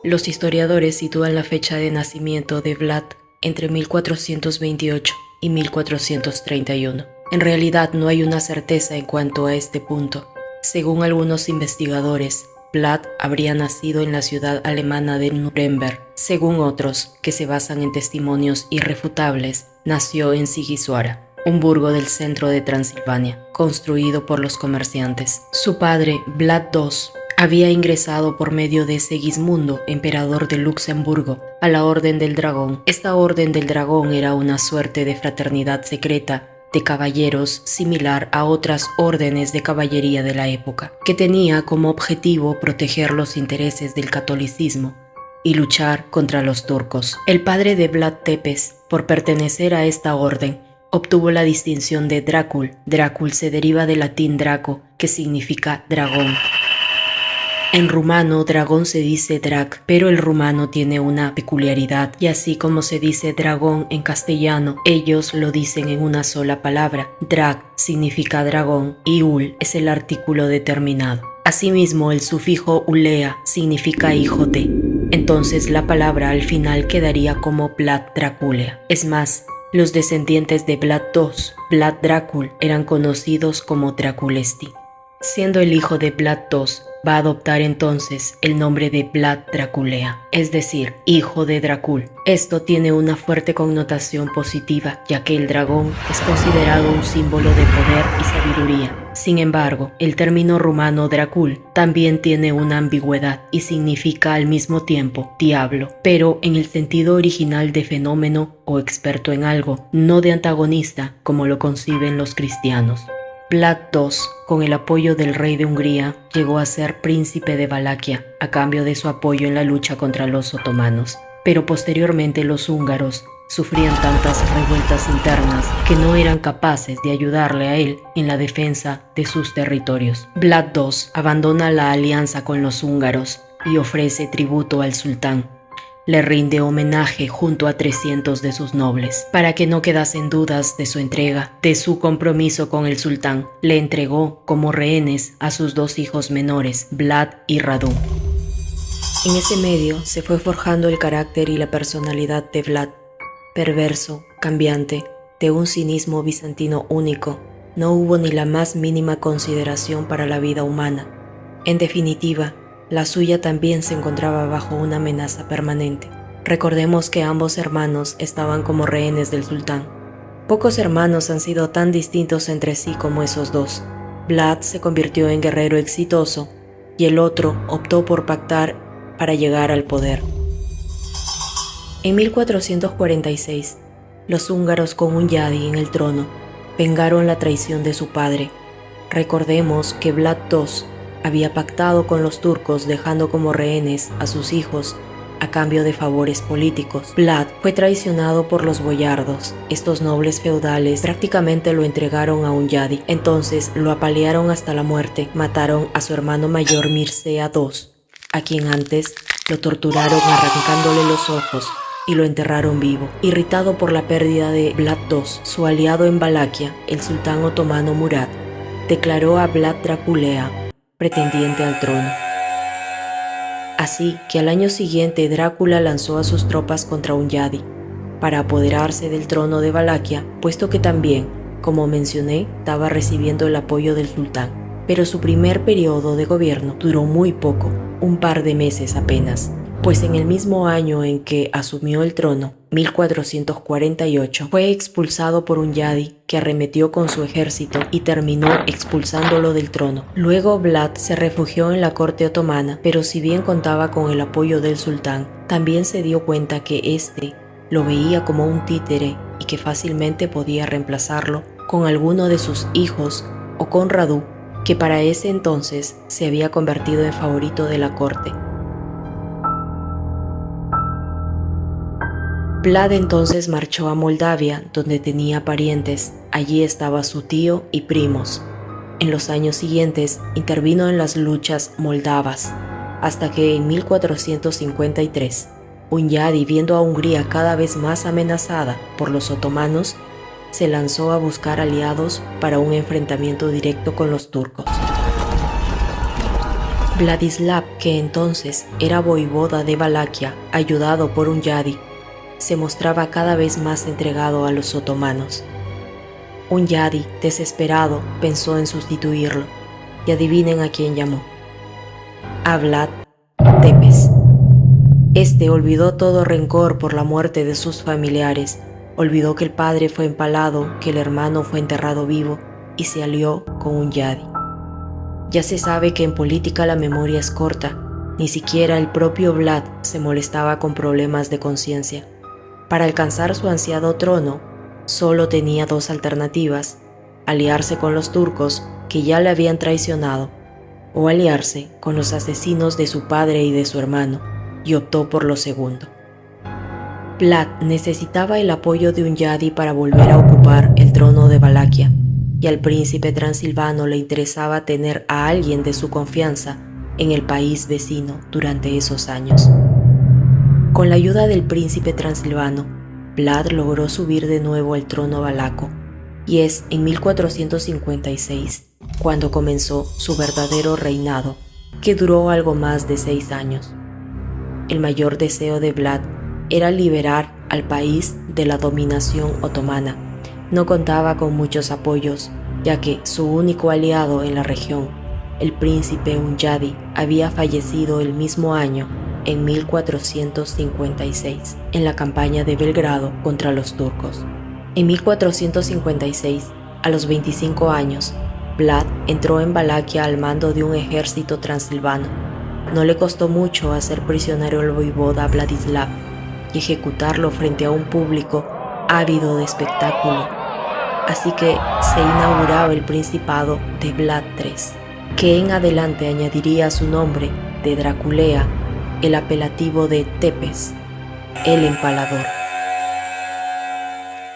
Los historiadores sitúan la fecha de nacimiento de Vlad entre 1428 y 1431. En realidad no hay una certeza en cuanto a este punto. Según algunos investigadores, Vlad habría nacido en la ciudad alemana de Nuremberg. Según otros, que se basan en testimonios irrefutables, nació en Sighiswara, un burgo del centro de Transilvania, construido por los comerciantes. Su padre, Vlad II, había ingresado por medio de Segismundo, emperador de Luxemburgo, a la Orden del Dragón. Esta Orden del Dragón era una suerte de fraternidad secreta de caballeros similar a otras órdenes de caballería de la época, que tenía como objetivo proteger los intereses del catolicismo y luchar contra los turcos. El padre de Vlad Tepes, por pertenecer a esta orden, obtuvo la distinción de Drácul. Drácul se deriva del latín draco, que significa dragón. En rumano, dragón se dice drac, pero el rumano tiene una peculiaridad, y así como se dice dragón en castellano, ellos lo dicen en una sola palabra. Drac significa dragón y ul es el artículo determinado. Asimismo, el sufijo ulea significa hijo de. Entonces la palabra al final quedaría como Vlad Draculea. Es más, los descendientes de Vlad II, Vlad Dracul, eran conocidos como Draculesti. Siendo el hijo de Vlad II, va a adoptar entonces el nombre de Vlad Draculea, es decir, hijo de Dracul. Esto tiene una fuerte connotación positiva, ya que el dragón es considerado un símbolo de poder y sabiduría. Sin embargo, el término rumano Dracul también tiene una ambigüedad y significa al mismo tiempo diablo, pero en el sentido original de fenómeno o experto en algo, no de antagonista como lo conciben los cristianos. Vlad II, con el apoyo del rey de Hungría, llegó a ser príncipe de Valaquia a cambio de su apoyo en la lucha contra los otomanos. Pero posteriormente los húngaros sufrían tantas revueltas internas que no eran capaces de ayudarle a él en la defensa de sus territorios. Vlad II abandona la alianza con los húngaros y ofrece tributo al sultán. Le rinde homenaje junto a 300 de sus nobles. Para que no quedasen dudas de su entrega, de su compromiso con el sultán, le entregó como rehenes a sus dos hijos menores, Vlad y Radu. En ese medio se fue forjando el carácter y la personalidad de Vlad, perverso, cambiante, de un cinismo bizantino único. No hubo ni la más mínima consideración para la vida humana. En definitiva, la suya también se encontraba bajo una amenaza permanente. Recordemos que ambos hermanos estaban como rehenes del sultán. Pocos hermanos han sido tan distintos entre sí como esos dos. Vlad se convirtió en guerrero exitoso y el otro optó por pactar para llegar al poder. En 1446, los húngaros con Hunyadi en el trono vengaron la traición de su padre. Recordemos que Vlad II había pactado con los turcos dejando como rehenes a sus hijos a cambio de favores políticos. Vlad fue traicionado por los boyardos. Estos nobles feudales prácticamente lo entregaron a Hunyadi. Entonces lo apalearon hasta la muerte. Mataron a su hermano mayor Mircea II, a quien antes lo torturaron arrancándole los ojos y lo enterraron vivo. Irritado por la pérdida de Vlad II, su aliado en Valaquia, el sultán otomano Murad, declaró a Vlad Draculea pretendiente al trono. Así que al año siguiente Drácula lanzó a sus tropas contra Hunyadi para apoderarse del trono de Valaquia, puesto que también, como mencioné, estaba recibiendo el apoyo del sultán. Pero su primer periodo de gobierno duró muy poco, un par de meses apenas, pues en el mismo año en que asumió el trono, 1448, fue expulsado por Hunyadi, que arremetió con su ejército y terminó expulsándolo del trono. Luego Vlad se refugió en la corte otomana, pero si bien contaba con el apoyo del sultán, también se dio cuenta que éste lo veía como un títere y que fácilmente podía reemplazarlo con alguno de sus hijos o con Radu, que para ese entonces se había convertido en favorito de la corte. Vlad entonces marchó a Moldavia, donde tenía parientes. Allí estaba su tío y primos. En los años siguientes intervino en las luchas moldavas, hasta que en 1453, Hunyadi, viendo a Hungría cada vez más amenazada por los otomanos, se lanzó a buscar aliados para un enfrentamiento directo con los turcos. Vladislav, que entonces era voivoda de Valaquia, ayudado por un yadi, se mostraba cada vez más entregado a los otomanos. Un yadi, desesperado, pensó en sustituirlo, y adivinen a quién llamó. A Vlad Tepes. Este olvidó todo rencor por la muerte de sus familiares, olvidó que el padre fue empalado, que el hermano fue enterrado vivo, y se alió con un yadi. Ya se sabe que en política la memoria es corta, ni siquiera el propio Vlad se molestaba con problemas de conciencia. Para alcanzar su ansiado trono, solo tenía dos alternativas: aliarse con los turcos, que ya le habían traicionado, o aliarse con los asesinos de su padre y de su hermano, y optó por lo segundo. Vlad necesitaba el apoyo de un yadi para volver a ocupar el trono de Valaquia, y al príncipe transilvano le interesaba tener a alguien de su confianza en el país vecino durante esos años. Con la ayuda del príncipe transilvano, Vlad logró subir de nuevo al trono valaco, y es en 1456 cuando comenzó su verdadero reinado, que duró algo más de 6 años. El mayor deseo de Vlad era liberar al país de la dominación otomana. No contaba con muchos apoyos, ya que su único aliado en la región, el príncipe Hunyadi, había fallecido el mismo año, en 1456, en la campaña de Belgrado contra los turcos. En 1456, a los 25 años, Vlad entró en Valaquia al mando de un ejército transilvano. No le costó mucho hacer prisionero al voivoda Vladislav y ejecutarlo frente a un público ávido de espectáculo. Así que se inauguraba el principado de Vlad III, que en adelante añadiría a su nombre de Draculea el apelativo de Tepes, el empalador.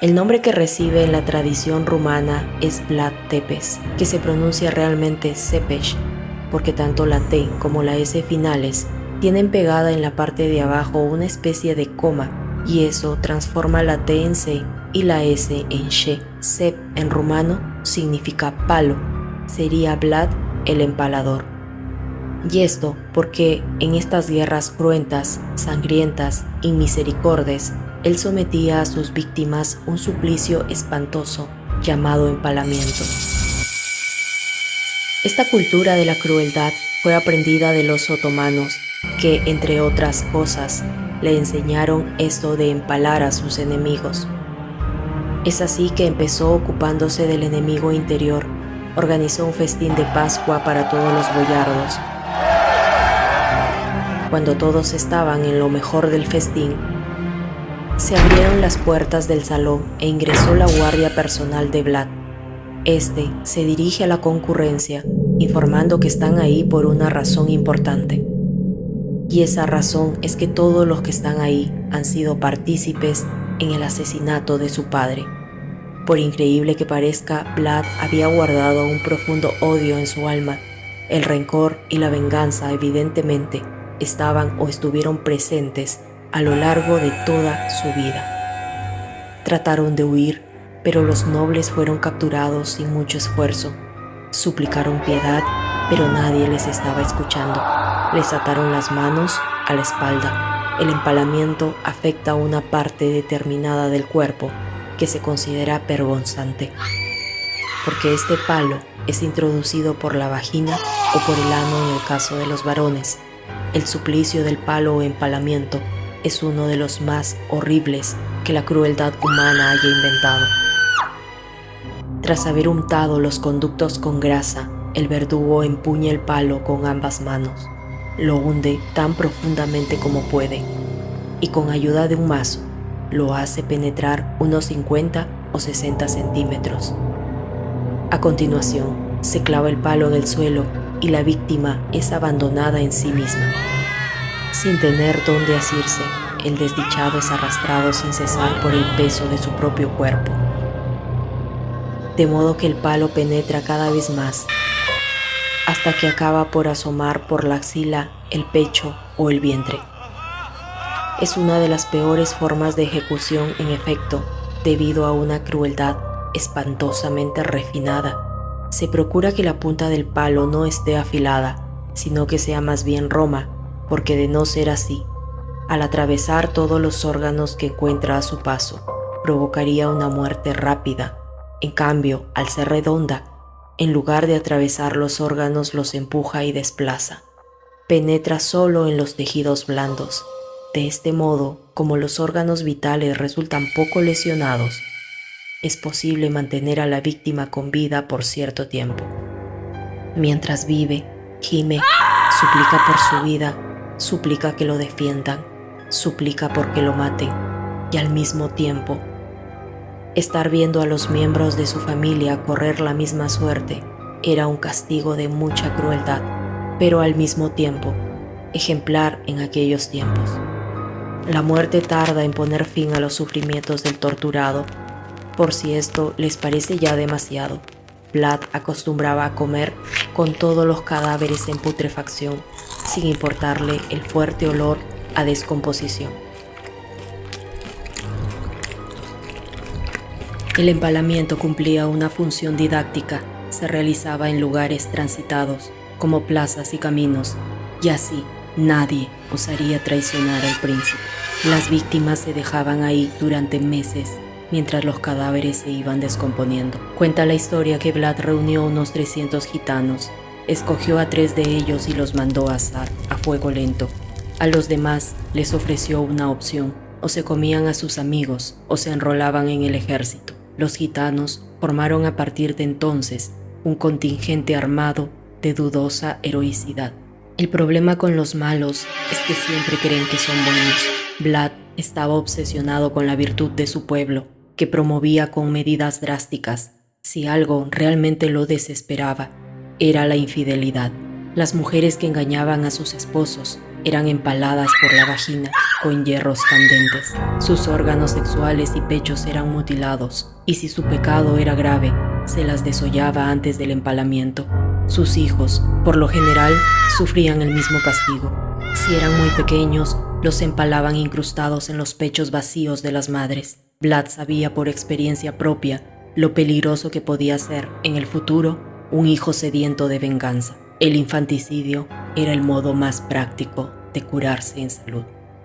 El nombre que recibe en la tradición rumana es Vlad Tepes, que se pronuncia realmente Sepesh, porque tanto la T como la S finales tienen pegada en la parte de abajo una especie de coma, y eso transforma la T en C y la S en She. Sep en rumano significa palo, sería Vlad el empalador. Y esto porque en estas guerras cruentas, sangrientas y misericordes, él sometía a sus víctimas un suplicio espantoso llamado empalamiento. Esta cultura de la crueldad fue aprendida de los otomanos, que, entre otras cosas, le enseñaron esto de empalar a sus enemigos. Es así que empezó ocupándose del enemigo interior, organizó un festín de Pascua para todos los boyardos. Cuando todos estaban en lo mejor del festín, se abrieron las puertas del salón e ingresó la guardia personal de Vlad. Este se dirige a la concurrencia, informando que están ahí por una razón importante. Y esa razón es que todos los que están ahí han sido partícipes en el asesinato de su padre. Por increíble que parezca, Vlad había guardado un profundo odio en su alma. El rencor y la venganza evidentemente estaban o estuvieron presentes a lo largo de toda su vida. Trataron de huir, pero los nobles fueron capturados sin mucho esfuerzo. Suplicaron piedad, pero nadie les estaba escuchando. Les ataron las manos a la espalda. El empalamiento afecta a una parte determinada del cuerpo que se considera vergonzante, porque este palo es introducido por la vagina o por el ano en el caso de los varones. El suplicio del palo o empalamiento es uno de los más horribles que la crueldad humana haya inventado. Tras haber untado los conductos con grasa, el verdugo empuña el palo con ambas manos, lo hunde tan profundamente como puede y con ayuda de un mazo lo hace penetrar unos 50 o 60 centímetros. A continuación, se clava el palo en el suelo y la víctima es abandonada en sí misma. Sin tener dónde asirse, el desdichado es arrastrado sin cesar por el peso de su propio cuerpo, de modo que el palo penetra cada vez más, hasta que acaba por asomar por la axila, el pecho o el vientre. Es una de las peores formas de ejecución, en efecto, debido a una crueldad espantosamente refinada. Se procura que la punta del palo no esté afilada, sino que sea más bien Roma, porque de no ser así, al atravesar todos los órganos que encuentra a su paso, provocaría una muerte rápida. En cambio, al ser redonda, en lugar de atravesar los órganos los empuja y desplaza. Penetra solo en los tejidos blandos. De este modo, como los órganos vitales resultan poco lesionados, es posible mantener a la víctima con vida por cierto tiempo. Mientras vive, gime, suplica por su vida, suplica que lo defiendan, suplica porque lo maten, y al mismo tiempo, estar viendo a los miembros de su familia correr la misma suerte era un castigo de mucha crueldad, pero al mismo tiempo, ejemplar en aquellos tiempos. La muerte tarda en poner fin a los sufrimientos del torturado. Por si esto les parece ya demasiado, Vlad acostumbraba a comer con todos los cadáveres en putrefacción, sin importarle el fuerte olor a descomposición. El empalamiento cumplía una función didáctica, se realizaba en lugares transitados, como plazas y caminos, y así nadie osaría traicionar al príncipe. Las víctimas se dejaban ahí durante meses, mientras los cadáveres se iban descomponiendo. Cuenta la historia que Vlad reunió unos 300 gitanos, escogió a 3 de ellos y los mandó a asar a fuego lento. A los demás les ofreció una opción: o se comían a sus amigos o se enrolaban en el ejército. Los gitanos formaron a partir de entonces un contingente armado de dudosa heroicidad. El problema con los malos es que siempre creen que son buenos. Vlad estaba obsesionado con la virtud de su pueblo, que promovía con medidas drásticas. Si algo realmente lo desesperaba, era la infidelidad. Las mujeres que engañaban a sus esposos eran empaladas por la vagina con hierros candentes. Sus órganos sexuales y pechos eran mutilados, y si su pecado era grave, se las desollaba antes del empalamiento. Sus hijos, por lo general, sufrían el mismo castigo. Si eran muy pequeños, los empalaban incrustados en los pechos vacíos de las madres. Vlad sabía por experiencia propia lo peligroso que podía ser, en el futuro, un hijo sediento de venganza. El infanticidio era el modo más práctico de curarse en salud.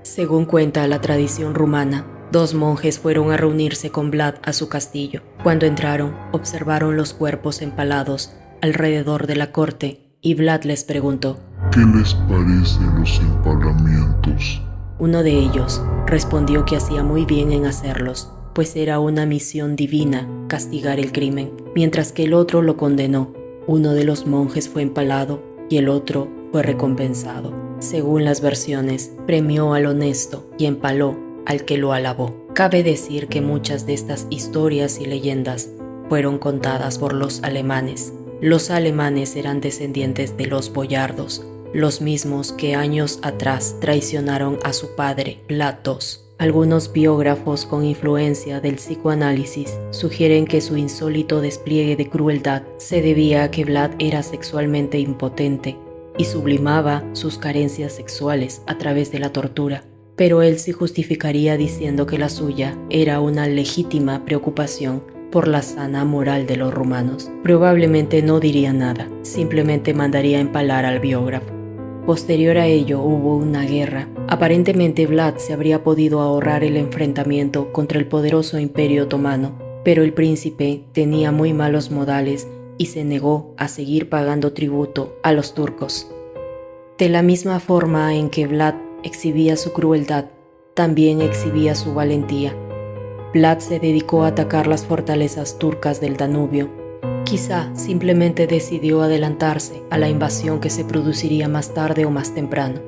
Según cuenta la tradición rumana, 2 monjes fueron a reunirse con Vlad a su castillo. Cuando entraron, observaron los cuerpos empalados alrededor de la corte y Vlad les preguntó: ¿qué les parecen los empalamientos? Uno de ellos respondió que hacía muy bien en hacerlos, pues era una misión divina castigar el crimen, mientras que el otro lo condenó. Uno de los monjes fue empalado y el otro fue recompensado. Según las versiones, premió al honesto y empaló al que lo alabó. Cabe decir que muchas de estas historias y leyendas fueron contadas por los alemanes. Los alemanes eran descendientes de los boyardos, los mismos que años atrás traicionaron a su padre, Vlad II. Algunos biógrafos con influencia del psicoanálisis sugieren que su insólito despliegue de crueldad se debía a que Vlad era sexualmente impotente y sublimaba sus carencias sexuales a través de la tortura, pero él se justificaría diciendo que la suya era una legítima preocupación por la sana moral de los rumanos. Probablemente no diría nada, simplemente mandaría empalar al biógrafo. Posterior a ello hubo una guerra. Aparentemente Vlad se habría podido ahorrar el enfrentamiento contra el poderoso Imperio Otomano, pero el príncipe tenía muy malos modales y se negó a seguir pagando tributo a los turcos. De la misma forma en que Vlad exhibía su crueldad, también exhibía su valentía. Vlad se dedicó a atacar las fortalezas turcas del Danubio. Quizá simplemente decidió adelantarse a la invasión que se produciría más tarde o más temprano.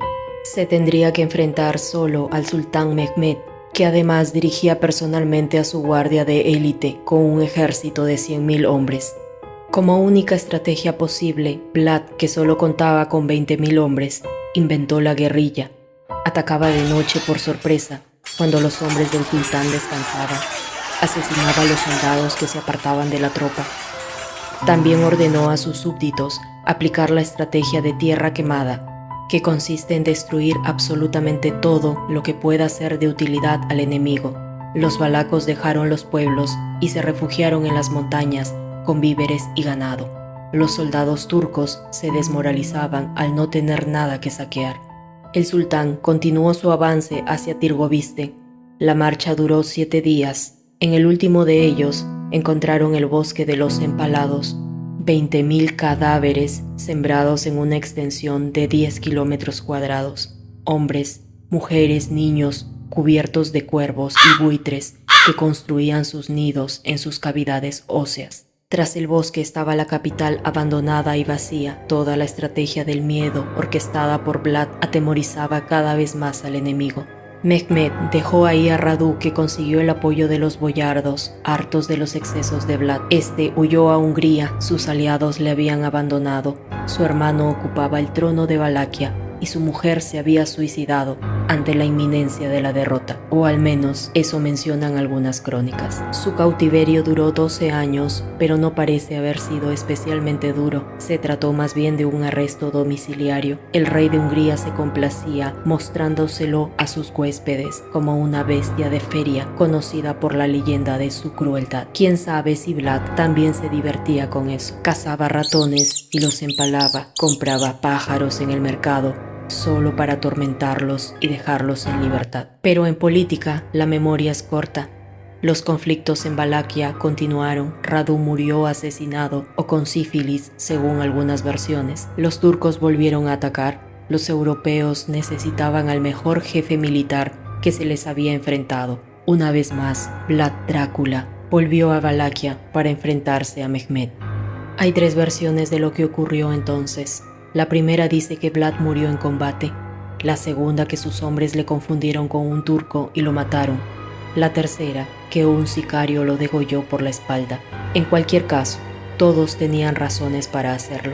Se tendría que enfrentar solo al sultán Mehmed, que además dirigía personalmente a su guardia de élite con un ejército de 100.000 hombres. Como única estrategia posible, Vlad, que solo contaba con 20.000 hombres, inventó la guerrilla. Atacaba de noche por sorpresa, cuando los hombres del sultán descansaban. Asesinaba a los soldados que se apartaban de la tropa. También ordenó a sus súbditos aplicar la estrategia de tierra quemada, que consiste en destruir absolutamente todo lo que pueda ser de utilidad al enemigo. Los valacos dejaron los pueblos y se refugiaron en las montañas con víveres y ganado. Los soldados turcos se desmoralizaban al no tener nada que saquear. El sultán continuó su avance hacia Tirgoviste. La marcha duró 7 días. En el último de ellos encontraron el bosque de los empalados, 20.000 cadáveres sembrados en una extensión de 10 kilómetros cuadrados. Hombres, mujeres, niños, cubiertos de cuervos y buitres que construían sus nidos en sus cavidades óseas. Tras el bosque estaba la capital abandonada y vacía. Toda la estrategia del miedo orquestada por Vlad atemorizaba cada vez más al enemigo. Mehmed dejó ahí a Radu, que consiguió el apoyo de los boyardos, hartos de los excesos de Vlad. Este huyó a Hungría, sus aliados le habían abandonado. Su hermano ocupaba el trono de Valaquia y su mujer se había suicidado ante la inminencia de la derrota, o al menos eso mencionan algunas crónicas. Su cautiverio duró 12 años, pero no parece haber sido especialmente duro. Se trató más bien de un arresto domiciliario. El rey de Hungría se complacía mostrándoselo a sus huéspedes como una bestia de feria, conocida por la leyenda de su crueldad. Quién sabe si Vlad también se divertía con eso. Cazaba ratones y los empalaba, compraba pájaros en el mercado, solo para atormentarlos y dejarlos en libertad. Pero en política la memoria es corta. Los conflictos en Valaquia continuaron. Radu murió asesinado o con sífilis, según algunas versiones. Los turcos volvieron a atacar. Los europeos necesitaban al mejor jefe militar que se les había enfrentado. Una vez más, Vlad Drácula volvió a Valaquia para enfrentarse a Mehmed. Hay 3 versiones de lo que ocurrió entonces. La primera dice que Vlad murió en combate, la segunda que sus hombres le confundieron con un turco y lo mataron, la tercera que un sicario lo degolló por la espalda. En cualquier caso, todos tenían razones para hacerlo.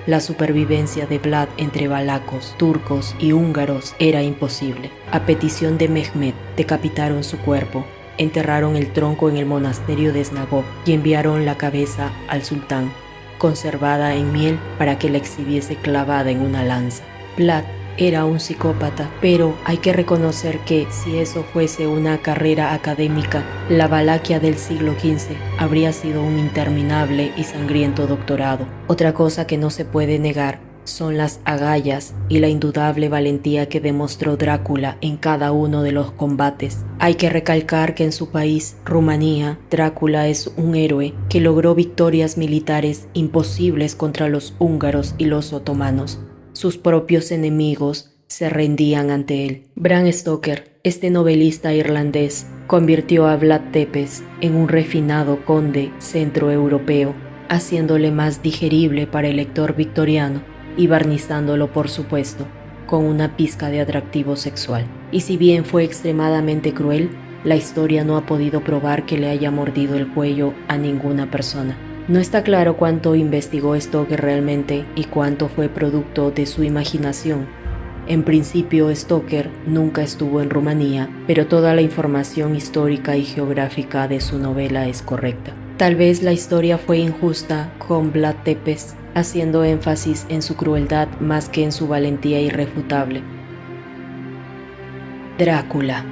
La supervivencia de Vlad entre valacos, turcos y húngaros era imposible. A petición de Mehmed, decapitaron su cuerpo, enterraron el tronco en el monasterio de Snagov y enviaron la cabeza al sultán, conservada en miel para que la exhibiese clavada en una lanza. Vlad era un psicópata, pero hay que reconocer que si eso fuese una carrera académica, la Valaquia del siglo XV habría sido un interminable y sangriento doctorado. Otra cosa que no se puede negar son las agallas y la indudable valentía que demostró Drácula en cada uno de los combates. Hay que recalcar que en su país, Rumanía, Drácula es un héroe que logró victorias militares imposibles contra los húngaros y los otomanos. Sus propios enemigos se rendían ante él. Bram Stoker, este novelista irlandés, convirtió a Vlad Tepes en un refinado conde centroeuropeo, haciéndole más digerible para el lector victoriano y barnizándolo, por supuesto, con una pizca de atractivo sexual. Y si bien fue extremadamente cruel, la historia no ha podido probar que le haya mordido el cuello a ninguna persona. No está claro cuánto investigó Stoker realmente y cuánto fue producto de su imaginación. En principio, Stoker nunca estuvo en Rumanía, pero toda la información histórica y geográfica de su novela es correcta. Tal vez la historia fue injusta con Vlad Tepes, haciendo énfasis en su crueldad más que en su valentía irrefutable. Drácula.